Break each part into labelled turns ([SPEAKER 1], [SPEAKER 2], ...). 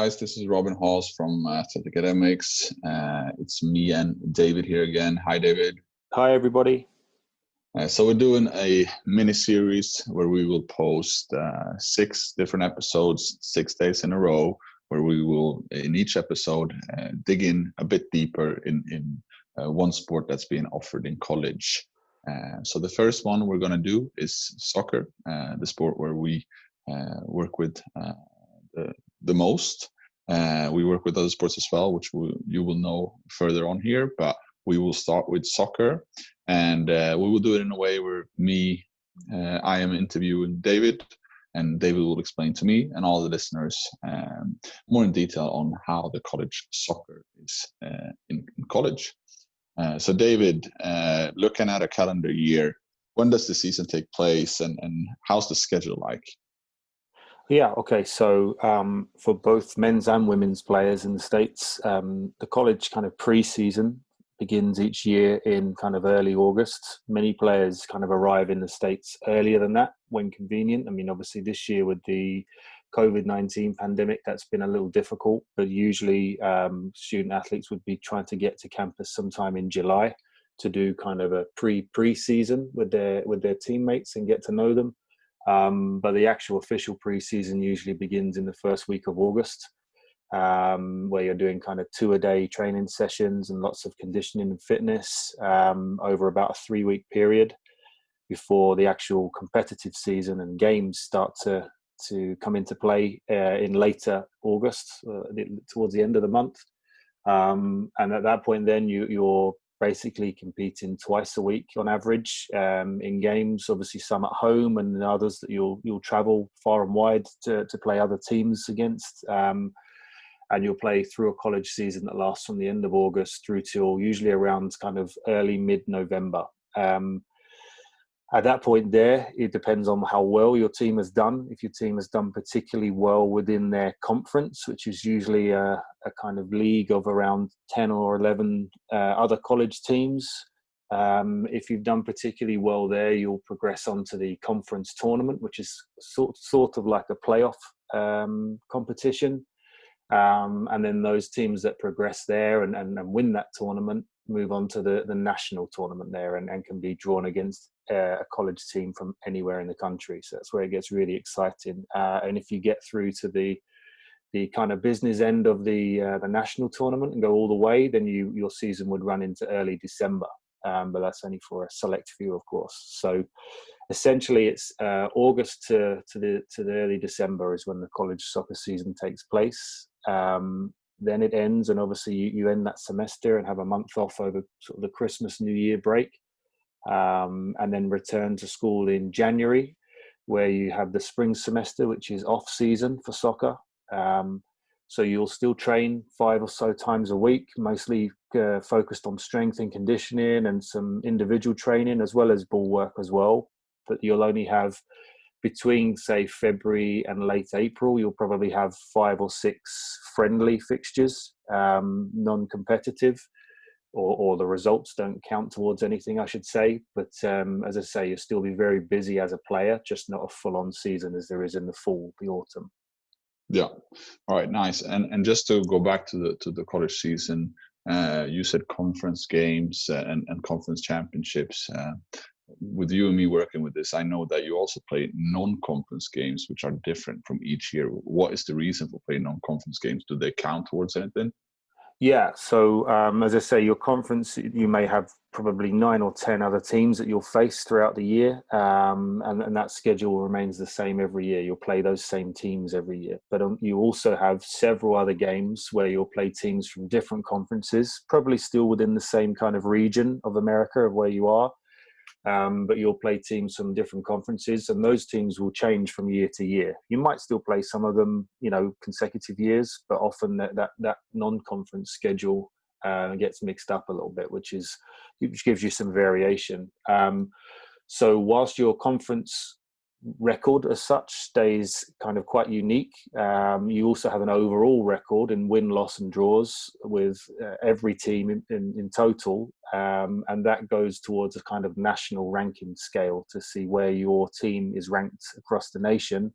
[SPEAKER 1] guys, this is Robin Halls from Athleticademix. It's me and David here again. Hi, David.
[SPEAKER 2] Hi, everybody.
[SPEAKER 1] So we're doing a mini-series where we will post 6 different episodes, 6 days in a row, where we will, in each episode, dig in a bit deeper in one sport that's being offered in college. So the first one we're going to do is soccer, the sport where we work with the most. We work with other sports as well, which you will know further on here, but we will start with soccer, and we will do it in a way where I am interviewing David, and David will explain to me and all the listeners more in detail on how the college soccer is in college. So David, looking at a calendar year, when does the season take place, and how's the schedule like?
[SPEAKER 2] Yeah, okay. So for both men's and women's players in the States, the college kind of preseason begins each year in kind of early August. Many players kind of arrive in the States earlier than that when convenient. I mean, obviously this year with the COVID-19 pandemic, that's been a little difficult, but usually student athletes would be trying to get to campus sometime in July to do kind of a preseason with their teammates and get to know them. But the actual official preseason usually begins in the first week of August, where you're doing kind of 2-a-day training sessions and lots of conditioning and fitness over about a 3-week period before the actual competitive season and games start to come into play in later August, towards the end of the month. And at that point, then you're basically competing twice a week on average in games, obviously some at home and others that you'll travel far and wide to play other teams against. And you'll play through a college season that lasts from the end of August through till usually around kind of early mid-November. At that point there, it depends on how well your team has done. If your team has done particularly well within their conference, which is usually a kind of league of around 10 or 11 other college teams, if you've done particularly well there, you'll progress on to the conference tournament, which is sort of like a playoff competition. And then those teams that progress there and win that tournament move on to the national tournament there and can be drawn against a college team from anywhere in the country. So that's where it gets really exciting. And if you get through to the kind of business end of the national tournament and go all the way, then your season would run into early December. But that's only for a select few, of course. So essentially, it's August to the early December is when the college soccer season takes place. Then it ends, and obviously you end that semester and have a month off over sort of the Christmas New Year break, and then return to school in January, where you have the spring semester, which is off season for soccer. So you'll still train 5 or so times a week, mostly focused on strength and conditioning and some individual training as well as ball work as well. But you'll only have between, say, February and late April, you'll probably have 5 or 6 friendly fixtures, non-competitive, or the results don't count towards anything, I should say. But as I say, you'll still be very busy as a player, just not a full-on season as there is in the autumn.
[SPEAKER 1] Yeah. All right. Nice. And just to go back to the college season, you said conference games and conference championships. With you and me working with this, I know that you also play non-conference games, which are different from each year. What is the reason for playing non-conference games? Do they count towards anything?
[SPEAKER 2] Yeah, so as I say, your conference, you may have probably 9 or 10 other teams that you'll face throughout the year, and that schedule remains the same every year. You'll play those same teams every year. But you also have several other games where you'll play teams from different conferences, probably still within the same kind of region of America of where you are. But you'll play teams from different conferences, and those teams will change from year to year. You might still play some of them, consecutive years, but often that non-conference schedule gets mixed up a little bit, which gives you some variation. So whilst your conference record as such stays kind of quite unique, you also have an overall record in win, loss and draws with every team in total, and that goes towards a kind of national ranking scale to see where your team is ranked across the nation,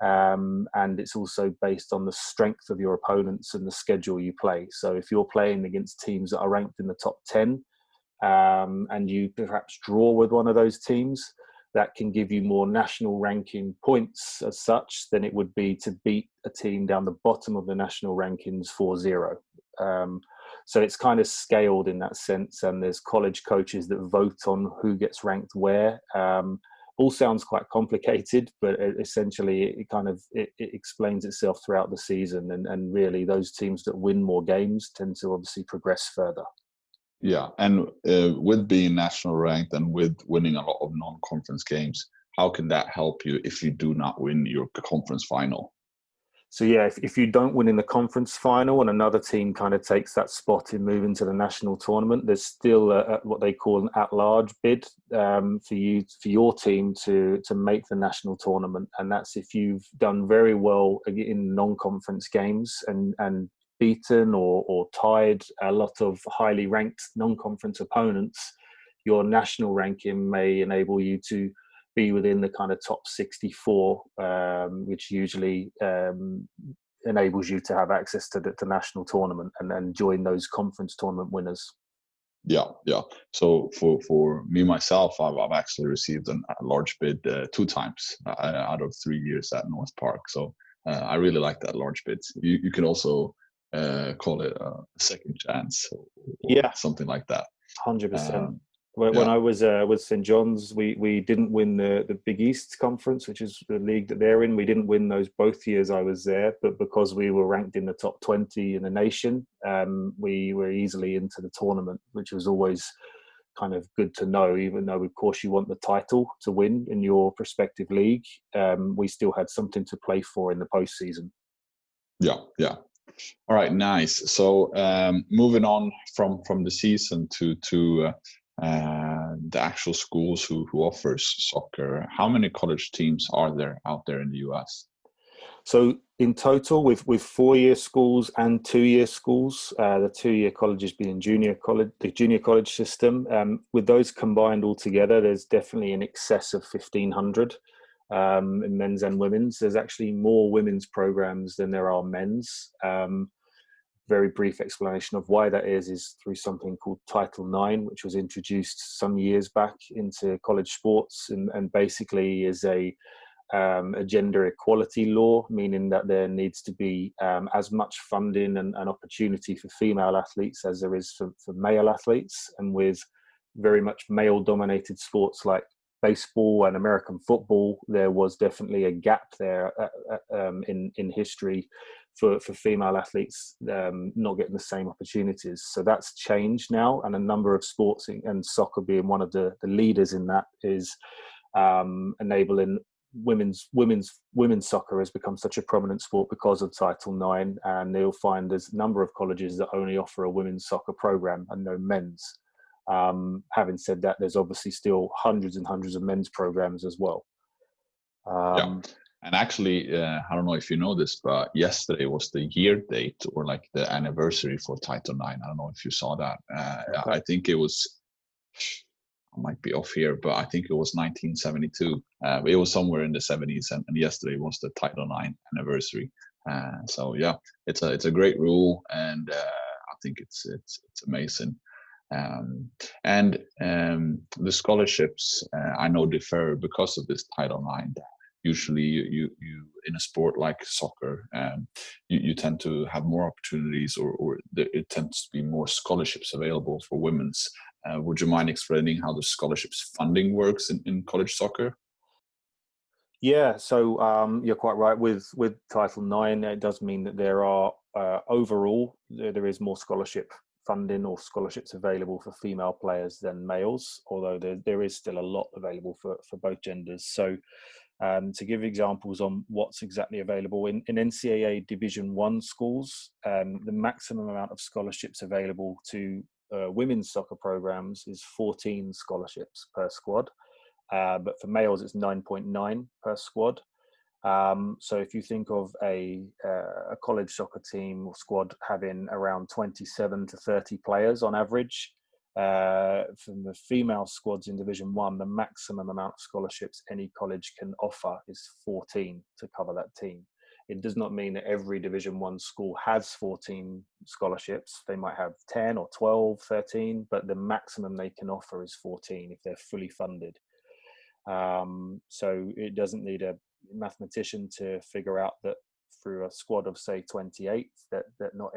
[SPEAKER 2] And it's also based on the strength of your opponents and the schedule you play. So if you're playing against teams that are ranked in the top 10, and you perhaps draw with one of those teams, that can give you more national ranking points as such than it would be to beat a team down the bottom of the national rankings 4-0. So it's kind of scaled in that sense, and there's college coaches that vote on who gets ranked where. All sounds quite complicated, but essentially it explains itself throughout the season, and really those teams that win more games tend to obviously progress further.
[SPEAKER 1] Yeah, and with being national ranked and with winning a lot of non-conference games, how can that help you if you do not win your conference final?
[SPEAKER 2] So yeah, if you don't win in the conference final and another team kind of takes that spot in moving to the national tournament, there's still what they call an at-large bid for your team to make the national tournament, and that's if you've done very well in non-conference games and beaten or tied a lot of highly ranked non-conference opponents. Your national ranking may enable you to be within the kind of top 64, which usually enables you to have access to the national tournament and then join those conference tournament winners.
[SPEAKER 1] Yeah. So for me myself, I've actually received a large bid 2 times out of 3 years at North Park. So I really like that large bid. You can also call it a second chance or something like that.
[SPEAKER 2] 100%. When I was with St. John's, we didn't win the Big East Conference, which is the league that they're in. We didn't win those both years I was there, but because we were ranked in the top 20 in the nation, we were easily into the tournament, which was always kind of good to know. Even though, of course, you want the title to win in your respective league, we still had something to play for in the postseason.
[SPEAKER 1] Yeah. All right, nice. So moving on from the season to the actual schools who offers soccer, how many college teams are there out there in the US?
[SPEAKER 2] So in total, with 4-year schools and 2-year schools, the 2-year colleges being the junior college system, with those combined all together, there's definitely in excess of 1,500 in men's and women's. There's actually more women's programs than there are men's. Very brief explanation of why that is through something called Title IX, which was introduced some years back into college sports, and basically is a gender equality law, meaning that there needs to be as much funding and opportunity for female athletes as there is for male athletes. And with very much male-dominated sports like baseball and American football, there was definitely a gap there in history for female athletes not getting the same opportunities. So that's changed now, and a number of sports, and soccer being one of the leaders in that, is enabling women's soccer has become such a prominent sport because of Title IX, and you'll find there's a number of colleges that only offer a women's soccer program and no men's. Having said that, there's obviously still hundreds and hundreds of men's programs as well.
[SPEAKER 1] And actually, I don't know if you know this, but yesterday was the year date or like the anniversary for Title IX. I don't know if you saw that. Okay. I think it was, I might be off here, but I think it was 1972. It was somewhere in the 70s, and yesterday was the Title IX anniversary. So yeah, it's a great rule, and I think it's amazing. And the scholarships I know differ because of this Title IX. Usually, you in a sport like soccer, you tend to have more opportunities, or it tends to be more scholarships available for women's. Would you mind explaining how the scholarships funding works in college soccer?
[SPEAKER 2] Yeah, so you're quite right. With Title IX, it does mean that there are overall there is more scholarship funding or scholarships available for female players than males, although there is still a lot available for both genders. So to give examples on what's exactly available in NCAA Division I schools, the maximum amount of scholarships available to women's soccer programs is 14 scholarships per squad. But for males, it's 9.9 per squad. So if you think of a college soccer team or squad having around 27 to 30 players on average, From the female squads in Division 1, the maximum amount of scholarships any college can offer is 14 to cover that team. It does not mean that every Division 1 school has 14 scholarships. They might have 10 or 12, 13, but the maximum they can offer is 14 if they're fully funded. So it doesn't need a mathematician to figure out that through a squad of say 28 that not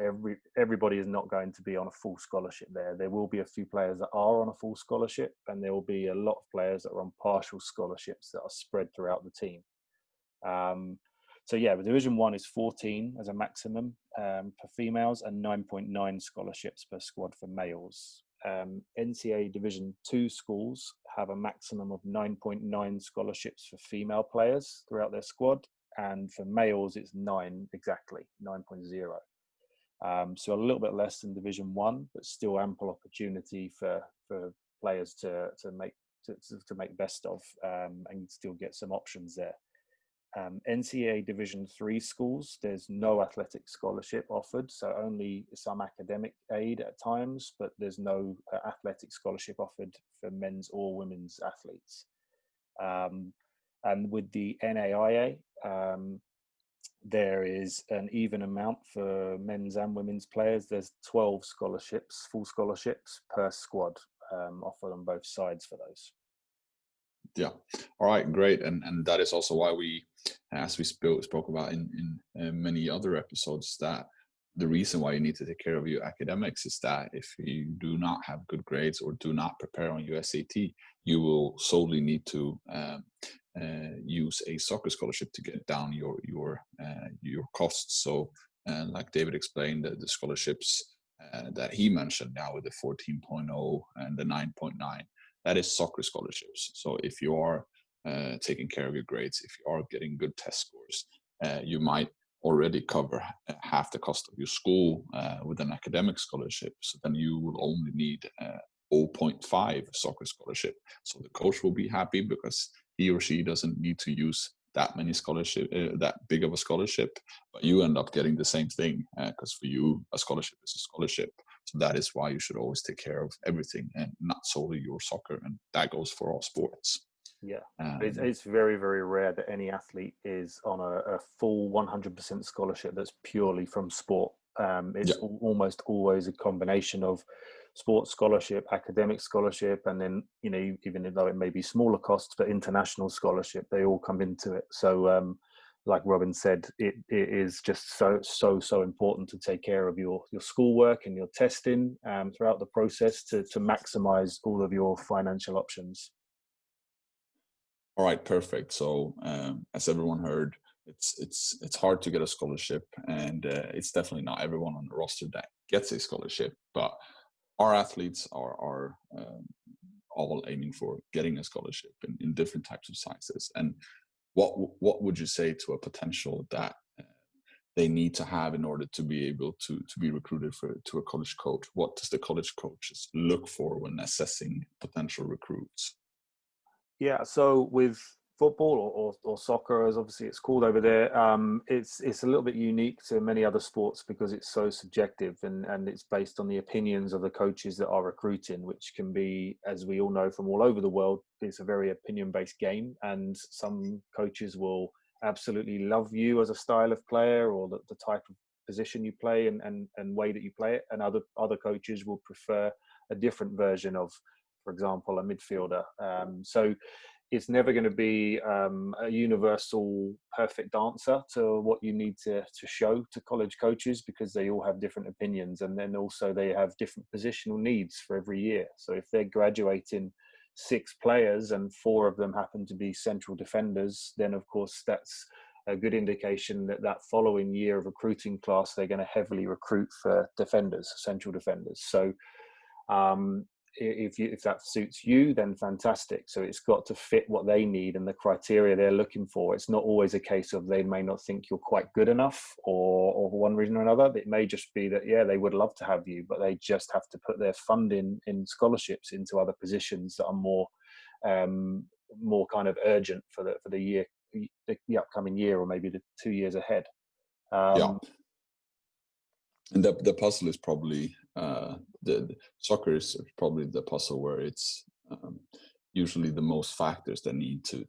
[SPEAKER 2] everybody is not going to be on a full scholarship there. There will be a few players that are on a full scholarship, and there will be a lot of players that are on partial scholarships that are spread throughout the team. So yeah, the Division 1 is 14 as a maximum for females, and 9.9 scholarships per squad for males. NCAA Division 2 schools have a maximum of 9.9 scholarships for female players throughout their squad, and for males it's 9 exactly, 9.0. So a little bit less than Division 1, but still ample opportunity for players to make best of, and still get some options there. NCAA Division 3 schools, there's no athletic scholarship offered, so only some academic aid at times, but there's no athletic scholarship offered for men's or women's athletes. And with the NAIA, there is an even amount for men's and women's players. There's 12 scholarships, full scholarships per squad, offered on both sides for those.
[SPEAKER 1] Yeah. All right, great. And that is also why we, as we spoke about in many other episodes, that the reason why you need to take care of your academics is that if you do not have good grades or do not prepare on your SAT, you will solely need to use a soccer scholarship to get down your costs. So, like David explained, the scholarships that he mentioned now with the 14.0 and the 9.9, that is soccer scholarships. So if you are taking care of your grades, if you are getting good test scores, you might already cover half the cost of your school with an academic scholarship. So then you will only need 0.5 soccer scholarship. So the coach will be happy because he or she doesn't need to use that many scholarship, that big of a scholarship, but you end up getting the same thing because for you, a scholarship is a scholarship. So that is why you should always take care of everything and not solely your soccer. And that goes for all sports.
[SPEAKER 2] Yeah, it's very, very rare that any athlete is on a full 100% scholarship that's purely from sport. It's almost always a combination of sports scholarship, academic scholarship, and then, you know, even though it may be smaller costs, but international scholarship, they all come into it. So like Robin said, it is just so important to take care of your schoolwork and your testing throughout the process to maximize all of your financial options.
[SPEAKER 1] All right, perfect. So as everyone heard, it's hard to get a scholarship, and it's definitely not everyone on the roster that gets a scholarship, but our athletes are all aiming for getting a scholarship in different types of sizes. And what would you say to a potential that they need to have in order to be able to be recruited to a college coach? What does the college coaches look for when assessing potential recruits?
[SPEAKER 2] Yeah, so with football or soccer, as obviously it's called over there, it's a little bit unique to many other sports because it's so subjective and it's based on the opinions of the coaches that are recruiting, which can be, as we all know from all over the world, it's a very opinion-based game, and some coaches will absolutely love you as a style of player or the type of position you play and way that you play it, and other coaches will prefer a different version of, for example, a midfielder. So it's never going to be a universal perfect answer to what you need to show to college coaches, because they all have different opinions, and then also they have different positional needs for every year. So if they're graduating 6 players and 4 of them happen to be central defenders, then of course that's a good indication that following year of recruiting class, they're going to heavily recruit for defenders, central defenders. So if that suits you, then fantastic. So it's got to fit what they need and the criteria they're looking for. It's not always a case of they may not think you're quite good enough or for one reason or another. It may just be that, yeah, they would love to have you, but they just have to put their funding in scholarships into other positions that are more kind of urgent for the year, the upcoming year, or maybe the 2 years ahead.
[SPEAKER 1] And the puzzle is probably the soccer is probably the puzzle where it's usually the most factors that need to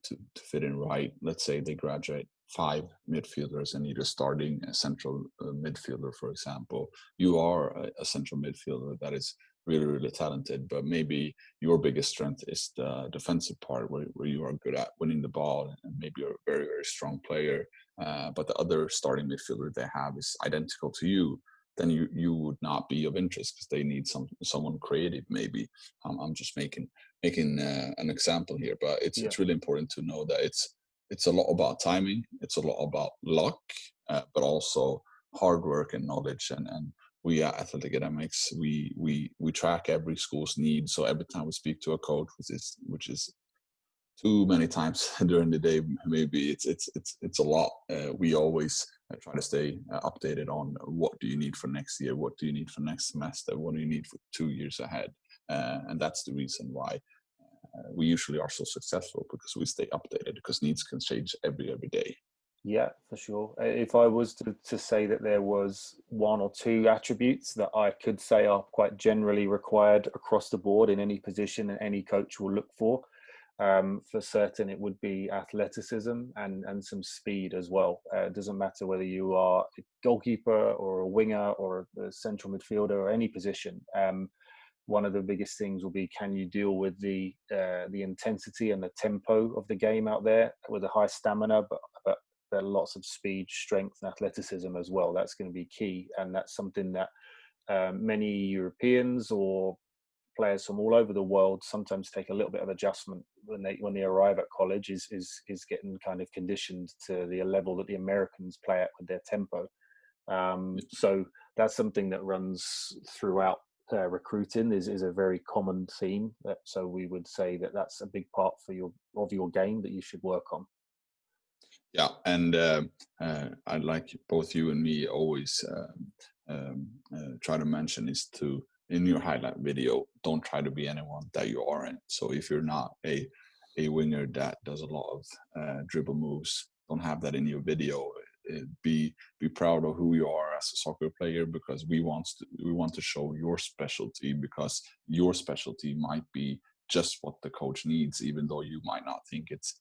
[SPEAKER 1] fit in right. Let's say they graduate 5 midfielders and need a starting a central midfielder, for example. You are a central midfielder that is really, really talented, but maybe your biggest strength is the defensive part where you are good at winning the ball and maybe you're a very, very strong player. But the other starting midfielder they have is identical to you, then you would not be of interest because they need someone creative. Maybe I'm just making an example here, but it's really important to know that it's a lot about timing, it's a lot about luck, but also hard work and knowledge. And we at Athleticademix, we track every school's needs. So every time we speak to a coach, which is too many times during the day, maybe it's a lot. We always try to stay updated on what do you need for next year, what do you need for next semester, what do you need for 2 years ahead, and that's the reason why we usually are so successful, because we stay updated, because needs can change every day.
[SPEAKER 2] Yeah, for sure. If I was to say that there was 1 or 2 attributes that I could say are quite generally required across the board in any position and any coach will look for certain, it would be athleticism and some speed as well. It doesn't matter whether you are a goalkeeper or a winger or a central midfielder or any position. One of the biggest things will be, can you deal with the intensity and the tempo of the game out there with a high stamina, but lots of speed, strength, and athleticism as well. That's going to be key, and that's something that many Europeans or players from all over the world sometimes take a little bit of adjustment when they arrive at college. Is getting kind of conditioned to the level that the Americans play at with their tempo. So that's something that runs throughout recruiting. Is a very common theme. So we would say that that's a big part of your game that you should work on.
[SPEAKER 1] Yeah, and I'd like both you and me always try to mention is to, in your highlight video, don't try to be anyone that you aren't. So if you're not a winger that does a lot of dribble moves, don't have that in your video. Be proud of who you are as a soccer player, because we want to show your specialty, because your specialty might be just what the coach needs, even though you might not think it's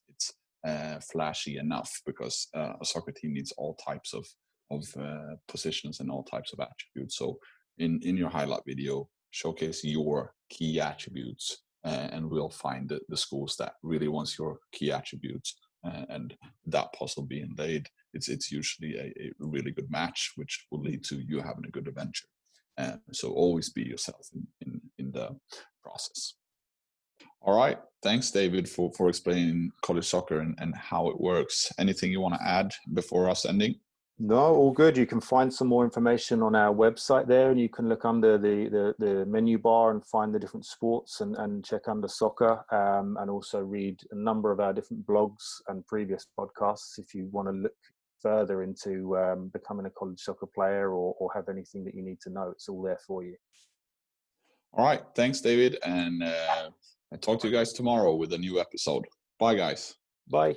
[SPEAKER 1] flashy enough, because a soccer team needs all types of positions and all types of attributes. So in your highlight video, showcase your key attributes, and we'll find the schools that really wants your key attributes, and that puzzle being laid, it's usually a really good match, which will lead to you having a good adventure. So always be yourself in the process. All right. Thanks, David, for explaining college soccer and how it works. Anything you want to add before us ending?
[SPEAKER 2] No, all good. You can find some more information on our website there, and you can look under the menu bar and find the different sports and check under soccer, and also read a number of our different blogs and previous podcasts if you want to look further into becoming a college soccer player or have anything that you need to know. It's all there for you.
[SPEAKER 1] All right. Thanks, David. And I'll talk to you guys tomorrow with a new episode. Bye, guys.
[SPEAKER 2] Bye.